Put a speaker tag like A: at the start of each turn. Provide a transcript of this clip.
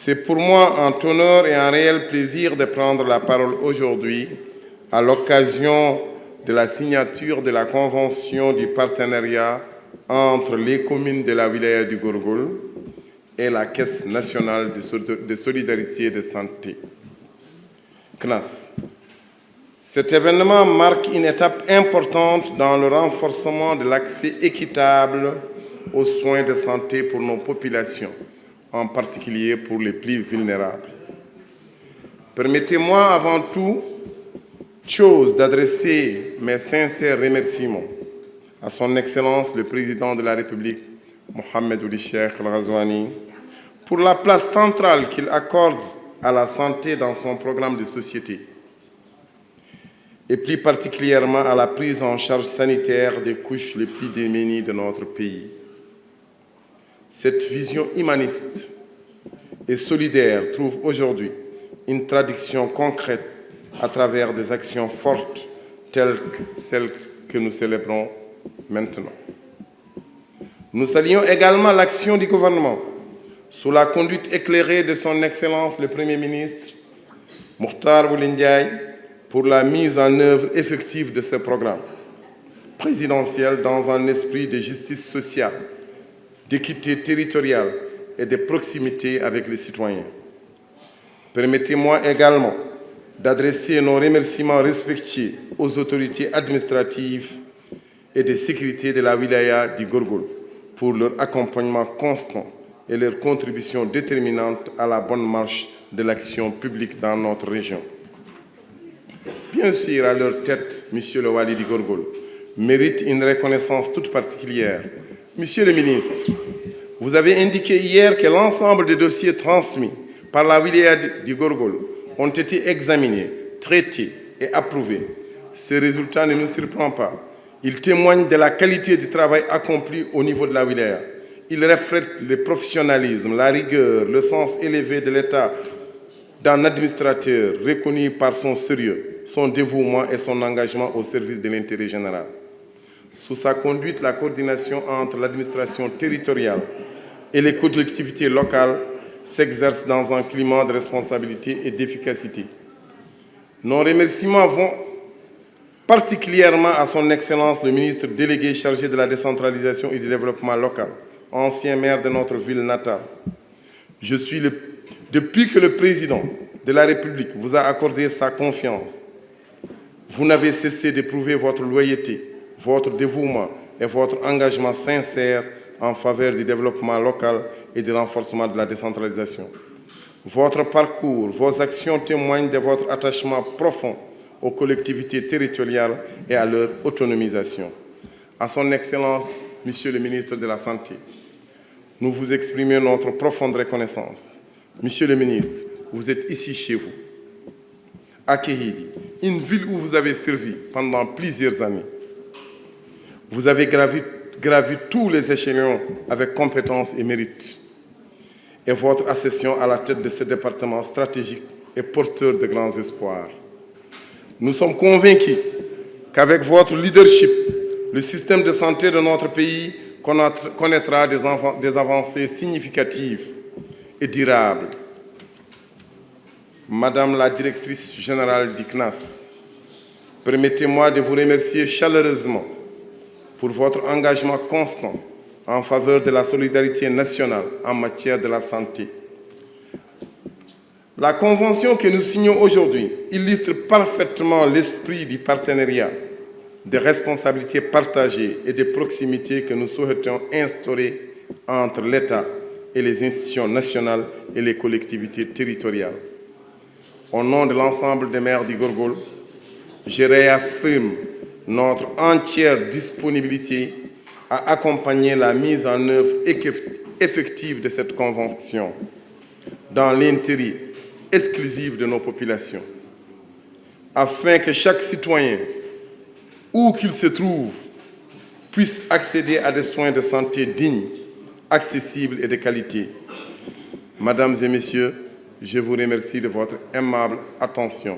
A: C'est pour moi un honneur et un réel plaisir de prendre la parole aujourd'hui à l'occasion de la signature de la Convention du partenariat entre les communes de la wilaya du Gorgol et la Caisse nationale de solidarité et de santé, CNAS. Cet événement marque une étape importante dans le renforcement de l'accès équitable aux soins de santé pour nos populations, en particulier pour les plus vulnérables. Permettez-moi avant toute chose d'adresser mes sincères remerciements à son Excellence le Président de la République, Mohamed Ould Cheikh Al Ghazouani, pour la place centrale qu'il accorde à la santé dans son programme de société, et plus particulièrement à la prise en charge sanitaire des couches les plus démunies de notre pays. Cette vision humaniste et solidaire trouve aujourd'hui une traduction concrète à travers des actions fortes telles que celles que nous célébrons maintenant. Nous saluons également l'action du gouvernement sous la conduite éclairée de son Excellence le Premier ministre Mokhtar Ould Ndiaye pour la mise en œuvre effective de ce programme présidentiel dans un esprit de justice sociale, d'équité territoriale et de proximité avec les citoyens. Permettez-moi également d'adresser nos remerciements respectueux aux autorités administratives et de sécurité de la wilaya du Gorgol pour leur accompagnement constant et leur contribution déterminante à la bonne marche de l'action publique dans notre région. Bien sûr, à leur tête, Monsieur le Wali du Gorgol mérite une reconnaissance toute particulière. Monsieur le ministre, vous avez indiqué hier que l'ensemble des dossiers transmis par la wilaya du Gorgol ont été examinés, traités et approuvés. Ces résultats ne nous surprennent pas. Ils témoignent de la qualité du travail accompli au niveau de la wilaya. Ils reflètent le professionnalisme, la rigueur, le sens élevé de l'État d'un administrateur reconnu par son sérieux, son dévouement et son engagement au service de l'intérêt général. Sous sa conduite, la coordination entre l'administration territoriale et les collectivités locales s'exerce dans un climat de responsabilité et d'efficacité. Nos remerciements vont particulièrement à son Excellence le ministre délégué chargé de la décentralisation et du développement local, ancien maire de notre ville natale. Depuis que le président de la République vous a accordé sa confiance, vous n'avez cessé de prouver votre loyauté, votre dévouement et votre engagement sincère en faveur du développement local et du renforcement de la décentralisation. Votre parcours, vos actions témoignent de votre attachement profond aux collectivités territoriales et à leur autonomisation. À son Excellence, Monsieur le ministre de la Santé, nous vous exprimons notre profonde reconnaissance. Monsieur le ministre, vous êtes ici chez vous, à Kéhidi, une ville où vous avez servi pendant plusieurs années. Vous avez gravi tous les échelons avec compétence et mérite. Et votre accession à la tête de ce département stratégique est porteur de grands espoirs. Nous sommes convaincus qu'avec votre leadership, le système de santé de notre pays connaîtra des avancées significatives et durables. Madame la directrice générale du CNAS, permettez-moi de vous remercier chaleureusement pour votre engagement constant en faveur de la solidarité nationale en matière de la santé. La convention que nous signons aujourd'hui illustre parfaitement l'esprit du partenariat, de responsabilités partagées et de proximité que nous souhaitons instaurer entre l'État et les institutions nationales et les collectivités territoriales. Au nom de l'ensemble des maires du Gorgol, je réaffirme notre entière disponibilité à accompagner la mise en œuvre effective de cette convention dans l'intérêt exclusif de nos populations, afin que chaque citoyen, où qu'il se trouve, puisse accéder à des soins de santé dignes, accessibles et de qualité. Mesdames et messieurs, je vous remercie de votre aimable attention.